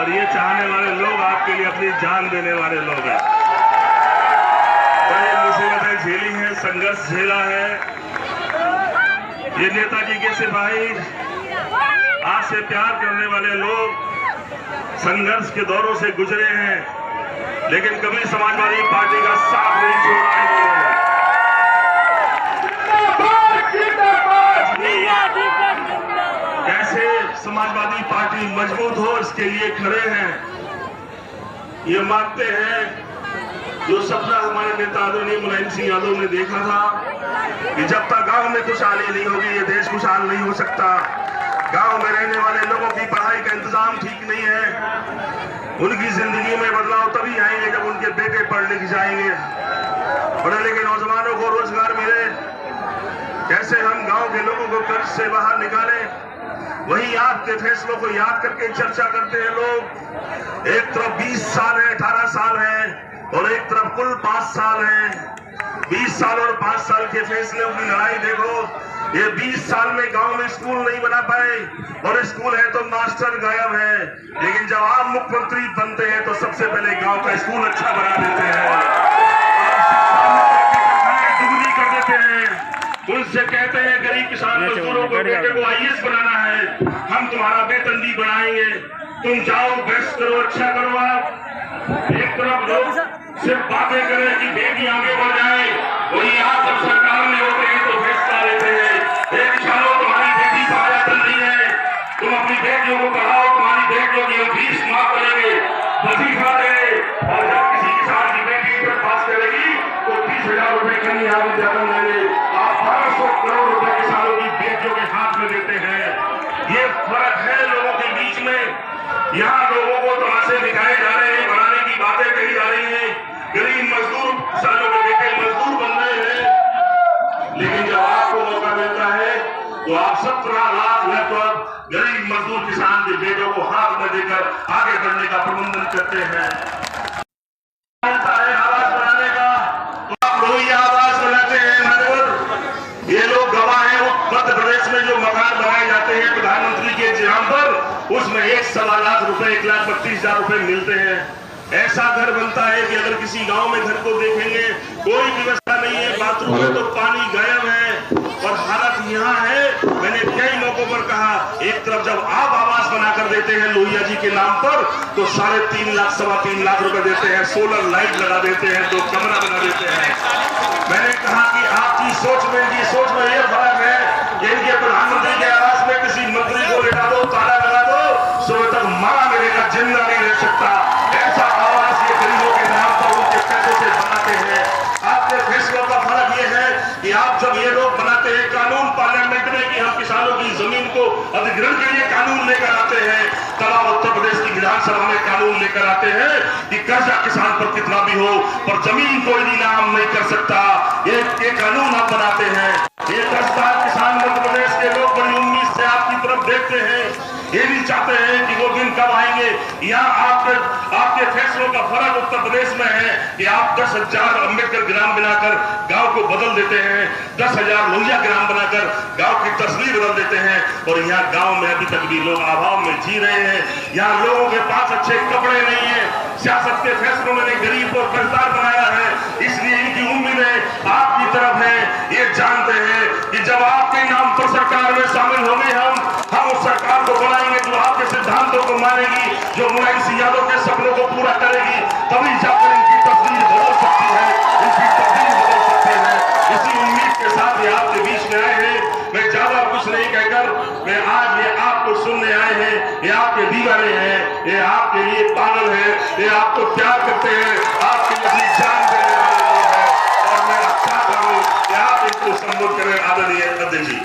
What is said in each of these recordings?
और ये चाहने वाले लोग आपके लिए अपनी जान देने वाले लोग हैं। बड़ी मुसीबतें झेली हैं, संघर्ष झेला है। ये नेताजी के सिपाही, आज से प्यार करने वाले लोग संघर्ष के दौरों से गुजरे हैं, लेकिन कभी समाजवादी पार्टी का साथ नहीं छोड़ा है। कैसे समाजवादी पार्टी मजबूत हो, इसके लिए खड़े हैं। ये मानते हैं जो सपना हमारे नेता आदरणीय मुलायम सिंह यादव ने देखा था कि जब तक गांव में खुशहाली नहीं होगी ये देश खुशहाल नहीं हो सकता। गांव में रहने वाले लोगों की पढ़ाई का इंतजाम ठीक नहीं है, उनकी जिंदगी में बदलाव तभी आएंगे जब उनके बेटे पढ़ लिख जाएंगे, पढ़े लिखे नौजवानों को रोजगार मिले। कैसे हम गांव के लोगों को कर्ज से बाहर निकालें, वही आपके फैसलों को याद करके चर्चा करते हैं लोग। एक तरफ 20 साल है, 18 साल है और एक तरफ कुल 5 साल है। 20 साल और 5 साल के फैसलों की लड़ाई देखो। ये 20 साल में गांव में स्कूल नहीं बना पाए और स्कूल है तो मास्टर गायब है, लेकिन जब आप मुख्यमंत्री बनते हैं तो सबसे पहले गांव का स्कूल अच्छा बना देते हैं, दुगनी कर देते हैं। उनसे कहते हैं गरीब किसान मजदूरों को बेटे को IAS बनाना है, हम तुम्हारा वेतन भी बढ़ाएंगे, तुम जाओ बेस्ट करो, अच्छा करो। आप एक तरफ लोग सिर्फ बातें करें कि बेटी आगे बढ़ जाए, वही आप जब सरकार में होते हैं तो फैसला लेते हैं किसानों तुम्हारी बेटी पढ़ाया तो नहीं है, तुम अपनी बेटियों को पढ़ाओ, तुम्हारी बेटियों की हम फीस माफ करेंगे, वजीफा देंगे। और जब किसी किसान की बेटी इंटर पास करेगी तो 30,000 रुपए कन्या विद्यालय देंगे। आप 1200 करोड़ रुपए किसानों की बेटियों के हाथ में देते हैं। ये फर्क है लोगों के बीच में। यहाँ लोगों को तमाशे दिखाए जा रहे हैं, बढ़ाने की बातें कही जा रही है, गरीब मजदूर किसानों के बेटे मजदूर बन रहे हैं, लेकिन जब आपको मौका मिलता है तो आप 17 लाख लगभग गरीब मजदूर किसान के बेटों को हाथ में देकर आगे बढ़ने का प्रबंधन करते हैं। आवाज बनाने का तो आप लोग ये आवाज बनाते हैं। ये लोग गवाह हैं, मध्य प्रदेश में जो मकान बनाए जाते हैं प्रधानमंत्री के नाम पर, उसमें 1.25 लाख रुपए, 1,32,000 रुपए मिलते हैं। ऐसा घर बनता है कि अगर किसी गांव में घर को देखेंगे कोई व्यवस्था नहीं है, बाथरूम में तो पानी गायब है। और हालत यहाँ है, मैंने कई मौकों पर कहा, एक तरफ जब आप आवास बनाकर देते हैं लोहिया जी के नाम पर तो 3.5 लाख 3.25 लाख रुपए देते हैं, सोलर लाइट लगा देते हैं, 2 कमरा बना देते हैं। मैंने कहा कि आपकी सोच में ये फर्क है कि इनके प्रधानमंत्री के आवास में किसी मंत्री को लेटा दो, ताला लगा दो, सुबह तक मारा मिलेगा, जिंदा नहीं रह सकता। ऐसा आवास ये गरीबों के नाम पर उनके पैसों से बनाते हैं। आपके फैसलों का फर्क ये है कि आप जब ये लोग बनाते हैं कानून पार्लियामेंट में कि हम किसानों की जमीन को अधिग्रहण के लिए कानून लेकर आते हैं, तब आप उत्तर प्रदेश की विधानसभा में कानून लेकर आते हैं कि कर्जा किसान पर कितना भी हो पर जमीन कोई नीलाम नहीं कर सकता। ये कानून आप बनाते हैं। ये कर्जदार किसान मध्य प्रदेश के लोग बड़ी उम्मीद से आपकी तरफ देखते हैं, ये भी चाहते हैं कि वो दिन कब आएंगे। यहाँ आपके फैसलों का फर्क उत्तर प्रदेश में है कि आप 10,000 अम्बेडकर ग्राम बनाकर गांव को बदल देते हैं, 10,000 लोहिया ग्राम बनाकर गांव की तस्वीर बदल देते हैं। और यहाँ गांव में अभी तक भी लोग अभाव में जी रहे हैं। यहाँ लोगों के पास अच्छे कपड़े नहीं है। सियासत के फैसलों ने गरीब को कर्जदार बनाया है, इसलिए इनकी उम्मीदें आपकी तरफ है। ये जानते हैं कि जब आपके नाम पर सरकार में शामिल होंगे हम उस सरकार को बनाएंगे जो आपके सिद्धांतों को मानेगी, जो मुलायम सिंह यादव के सपनों को पूरा करेगी, तभी जाकर इनकी तस्वीर बदल सकती है, इनकी तस्वीर बदल सकती है। इसी उम्मीद के साथ ये आपके बीच में आए हैं। मैं ज्यादा कुछ नहीं कहकर मैं आज ये आपको सुनने आए हैं। ये आपके दीवाने हैं, ये आपके लिए पागल है, ये आपको प्यार करते हैं, आपके लिए जान देने वाले लोग हैं। और मैं चाहता हूँ कि आप इनको संबोधित करें। आदरणीय अध्यक्ष जी,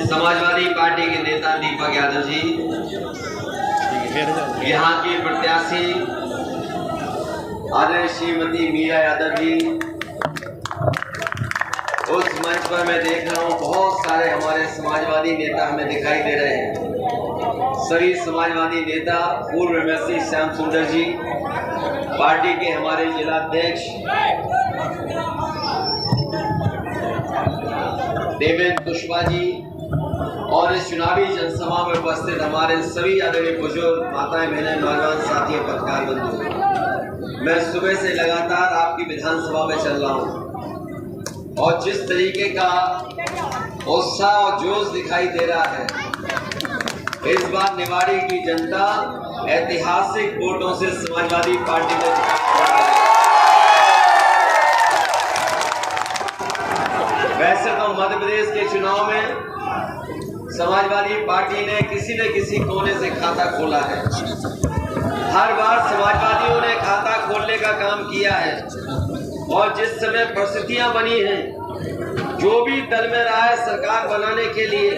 समाजवादी पार्टी के नेता दीपक यादव जी, यहाँ की प्रत्याशी आदरणीय श्रीमती मीरा यादव जी, उस मंच पर मैं देख रहा हूँ बहुत सारे हमारे समाजवादी नेता हमें दिखाई दे रहे हैं। सभी समाजवादी नेता, पूर्व एमएलसी श्याम सुंदर जी, पार्टी के हमारे जिला अध्यक्ष देवेंद्र कुशवाहा जी और इस चुनावी जनसभा में उपस्थित हमारे सभी आदरणीय बुजुर्ग, माताएं, बहनें, नौजवान साथी, पत्रकार बंधु, मैं सुबह से लगातार आपकी विधानसभा में चल रहा हूँ और जिस तरीके का उत्साह और जोश दिखाई दे रहा है, इस बार निवाड़ी की जनता ऐतिहासिक वोटों से समाजवादी पार्टी ने वैसे तो मध्य प्रदेश के चुनाव में समाजवादी पार्टी ने किसी न किसी कोने से खाता खोला है। हर बार समाजवादियों ने खाता खोलने का काम किया है और जिस समय परिस्थितियां बनी हैं, जो भी दल में रहा है सरकार बनाने के लिए,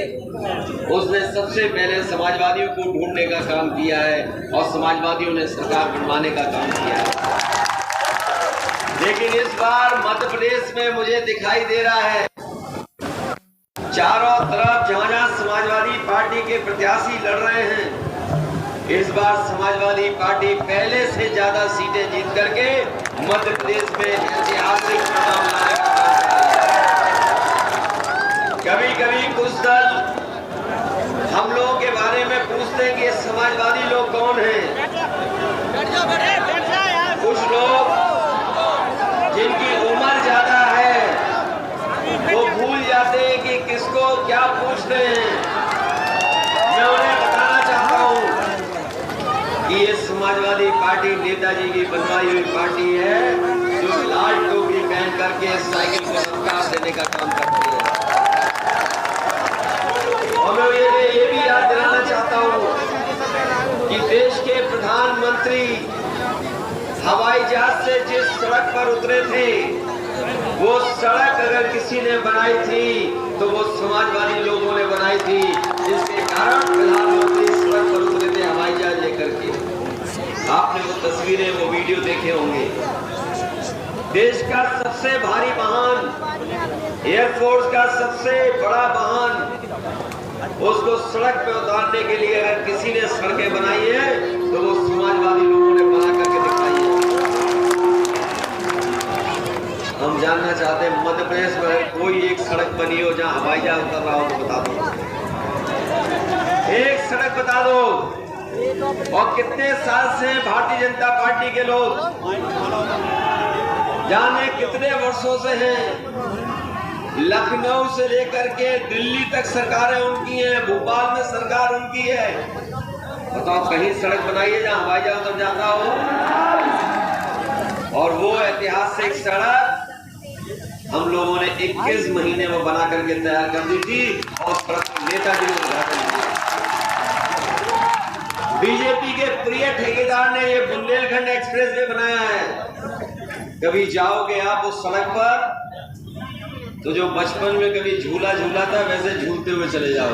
उसने सबसे पहले समाजवादियों को ढूंढने का काम किया है और समाजवादियों ने सरकार बनवाने का काम किया है। लेकिन इस बार मध्य प्रदेश में मुझे दिखाई दे रहा है, चारों तरफ जहां समाजवादी पार्टी के प्रत्याशी लड़ रहे हैं, इस बार समाजवादी पार्टी पहले से ज्यादा सीटें जीत करके मध्य प्रदेश में ऐतिहासिक परिणाम लाने का काम करेगा। कभी कभी कुछ दल हम लोगों के बारे में पूछते हैं कि समाजवादी लोग कौन हैं। कुछ लोग जिनकी उम्र ज्यादा है वो भूल जाते हैं कि किसको क्या पूछते हैं। मैं उन्हें बताना चाहता हूं कि ये समाजवादी पार्टी नेताजी की बनवाई हुई पार्टी है, जो लाल टोपी पहन करके साइकिल को नमस्कार देने का काम करती है। और मैं ये भी याद दिलाना चाहता हूं कि देश के प्रधानमंत्री हवाई जहाज से जिस सड़क पर उतरे थे, वो सड़क अगर किसी ने बनाई थी तो वो समाजवादी लोगों ने बनाई थी, जिसके कारण प्रधानमंत्री सड़क पर उतरे थे हवाई जहाज लेकर के। आपने वो तस्वीरें, वो वीडियो देखे होंगे। देश का सबसे भारी वाहन, एयरफोर्स का सबसे बड़ा वाहन, उसको सड़क पे उतारने के लिए अगर किसी ने सड़कें बनाई है तो वो समाजवादी लोगों ने बना करके दिखाई है। हम जानना चाहते हैं मध्य प्रदेश में कोई एक सड़क बनी हो जहां हवाई जहाज उतर रहा हो तो बता दो, एक सड़क बता दो। और कितने साल से भारतीय जनता पार्टी के लोग, जाने कितने वर्षों से हैं, लखनऊ से लेकर के दिल्ली तक सरकारें उनकी हैं, भोपाल में सरकार उनकी है। बताओ कहीं सड़क बनाई है जहां हवाई जहाज उतर जाता हो? और वो ऐतिहासिक सड़क हम लोगों ने 21 महीने में बना करके तैयार कर दी थी और नेताजी ने उद्घाटन किया। बीजेपी के प्रिय ठेकेदार ने ये बुंदेलखंड एक्सप्रेस वे बनाया है। कभी जाओगे आप उस सड़क पर तो जो बचपन में कभी झूला झूला था वैसे झूलते हुए चले जाओ।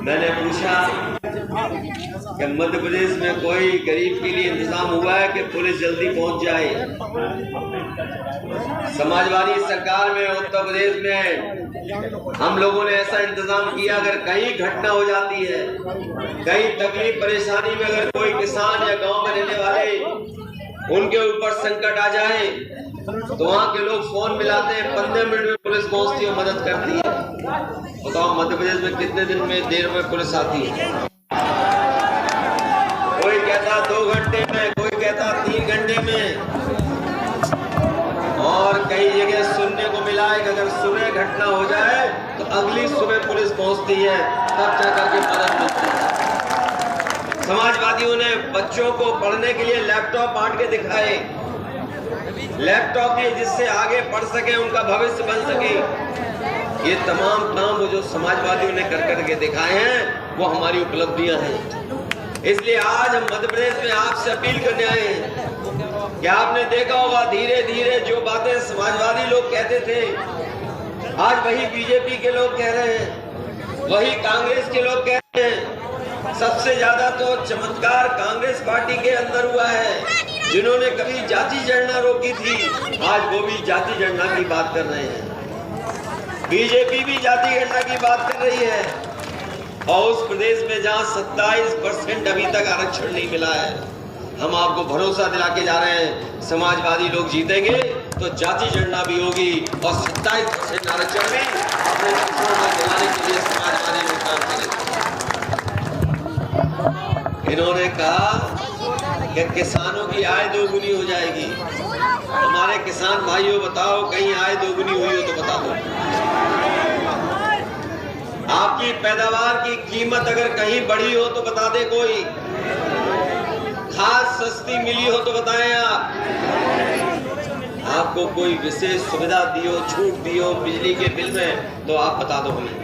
मैंने पूछा कि मध्य प्रदेश में कोई गरीब के लिए इंतजाम हुआ है कि पुलिस जल्दी पहुंच जाए? समाजवादी सरकार में उत्तर प्रदेश में हम लोगों ने ऐसा इंतजाम किया, अगर कहीं घटना हो जाती है, कहीं तकलीफ परेशानी में अगर कोई किसान या गांव में रहने वाले उनके ऊपर संकट आ जाए तो वहाँ के लोग फोन मिलाते हैं, 15 मिनट में पुलिस पहुंचती है, मदद करती है। बताओ मध्य प्रदेश में कितने दिन में देर में पुलिस आती है? कोई कहता 2 घंटे में, कोई कहता 3 घंटे में। और कई जगह सुनने को मिला है कि अगर सुबह घटना हो जाए तो अगली सुबह पुलिस पहुंचती है, तब जाकर के मदद मिलती है। समाजवादियों ने बच्चों को पढ़ने के लिए लैपटॉप बांट के दिखाए, लैपटॉप के जिससे आगे पढ़ सके, उनका भविष्य बन सके। ये तमाम काम वो जो समाजवादियों ने कर करके दिखाए हैं वो हमारी उपलब्धियां हैं। इसलिए आज हम मध्य प्रदेश में आपसे अपील करने आए हैं कि आपने देखा होगा धीरे धीरे जो बातें समाजवादी लोग कहते थे आज वही बीजेपी के लोग कह रहे हैं, वही कांग्रेस के लोग कह रहे हैं। सबसे ज्यादा तो चमत्कार कांग्रेस पार्टी के अंदर हुआ है। जिन्होंने कभी जाति जनगणना रोकी थी, आज वो भी जाति जनगणना की बात कर रहे हैं। बीजेपी भी जाति गणना की बात कर रही है, और उस प्रदेश में जहां 27% अभी तक आरक्षण नहीं मिला है, हम आपको भरोसा दिला के जा रहे हैं, समाजवादी लोग जीतेंगे तो जाति जनगणना भी होगी और 27% आरक्षण भी अपने पिछड़ों को दिलाने के लिए समाजवादी लोग काम करेंगे। इन्होंने कहा कि किसानों की आय दोगुनी हो जाएगी। हमारे किसान भाइयों बताओ, कहीं आय दोगुनी हुई हो तो बता दो। आपकी पैदावार की कीमत अगर कहीं बढ़ी हो तो बता दे कोई। खाद सस्ती मिली हो तो बताएं आप। आपको कोई विशेष सुविधा दी हो, छूट दी हो बिजली के बिल में, तो आप बता दो हमें।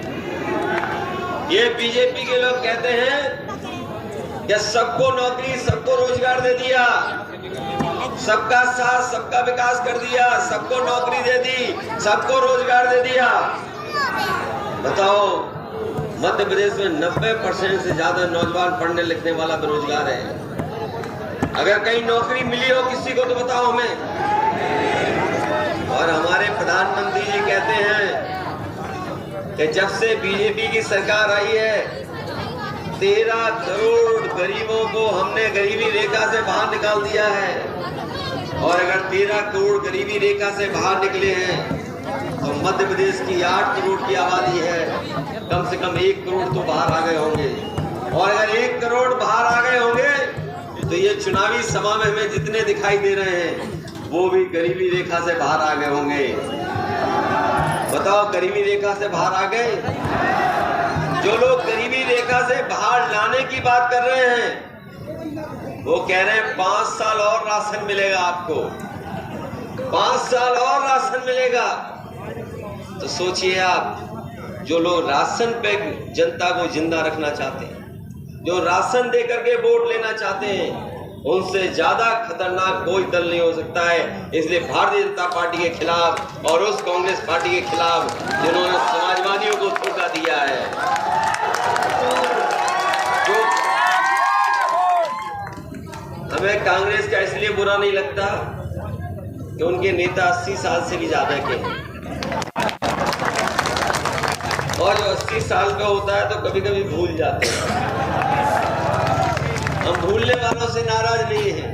ये बीजेपी के लोग कहते हैं कि सबको नौकरी, सबको रोजगार दे दिया, सबका साथ, सबका विकास कर दिया, सबको नौकरी दे दी, सबको रोजगार दे दिया। बताओ, मध्य प्रदेश में 90% से ज्यादा नौजवान पढ़ने लिखने वाला बेरोजगार है। अगर कहीं नौकरी मिली हो किसी को तो बताओ हमें। और हमारे प्रधानमंत्री जी कहते हैं कि जब से बीजेपी की सरकार आई है 13 करोड़ गरीबों को हमने गरीबी रेखा से बाहर निकाल दिया है। और अगर 13 करोड़ गरीबी रेखा से बाहर निकले हैं तो मध्य प्रदेश की 8 करोड़ की आबादी है, कम से कम 1 करोड़ तो बाहर आ गए होंगे। और अगर 1 करोड़ बाहर आ गए होंगे तो ये चुनावी सभा में हमें जितने दिखाई दे रहे हैं वो भी गरीबी रेखा से बाहर आ गए होंगे। बताओ, गरीबी रेखा से बाहर आ गए? जो लोग गरीबी रेखा से बाहर लाने की बात कर रहे हैं वो कह रहे हैं 5 साल और राशन मिलेगा आपको, 5 साल और राशन मिलेगा। तो सोचिए आप, जो लोग राशन पे जनता को जिंदा रखना चाहते हैं, जो राशन दे करके वोट लेना चाहते हैं, उनसे ज्यादा खतरनाक कोई दल नहीं हो सकता है। इसलिए भारतीय जनता पार्टी के खिलाफ और उस कांग्रेस पार्टी के खिलाफ जिन्होंने समाजवादियों को धोखा दिया है। तो हमें कांग्रेस का इसलिए बुरा नहीं लगता कि उनके नेता 80 साल से भी ज्यादा के हैं, और जो 80 साल का होता है तो कभी कभी भूल जाते हैं। हम भूलने वालों से नाराज नहीं हैं,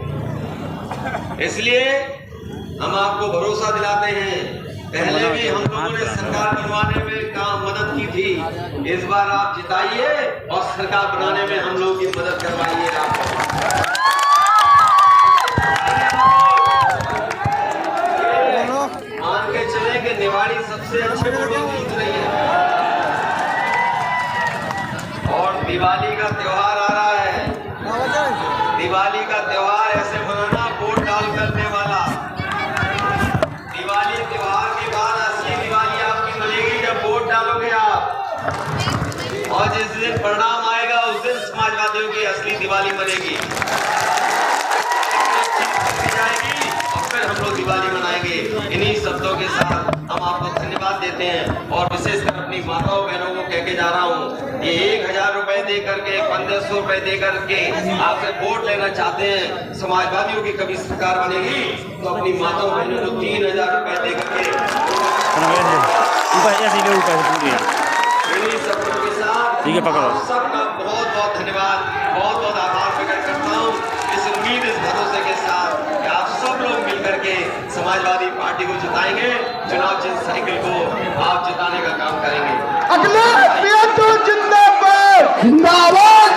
इसलिए हम आपको भरोसा दिलाते हैं। पहले भी हम लोगों ने सरकार बनवाने में काम मदद की थी, इस बार आप जिताइए और सरकार बनाने में हम लोगों की मदद करवाइए। आप मान के चले कि निवाड़ी सबसे अच्छे वोटों की जीत रही है। और दिवाली का त्योहार आ रहा है, दिवाली का त्योहार ऐसे मनाना वोट डाल करने वाला। दिवाली त्योहार के बाद असली दिवाली आपकी मिलेगी जब वोट डालोगे आप, और जिस दिन परिणाम आएगा उस दिन समाजवादियों की असली दिवाली बनेगी। जाएगी और फिर हम लोग दिवाली मनाएंगे। इन्हीं शब्दों के साथ हम आपको धन्यवाद देते हैं, और विशेषकर अपनी माताओं बहनों को कह के जा रहा हूँ, ये 1000 रुपए दे करके, 1500 रुपए दे करके आपसे वोट लेना चाहते हैं, समाजवादियों की कभी सरकार बनेगी तो अपनी माताओं बहनों को 3000 रुपए दे करके शब्दों के साथ सबका बहुत बहुत धन्यवाद, बहुत बहुत आभार प्रकट करता हूँ। इस उम्मीद, इस भरोसे के साथ कि आप सब लोग मिलकर के समाजवादी पार्टी को जिताएंगे, चुनाव चिन्ह साइकिल को आप जिताने का काम करेंगे। अखिलेश यादव जिंदाबाद, जिंदाबाद।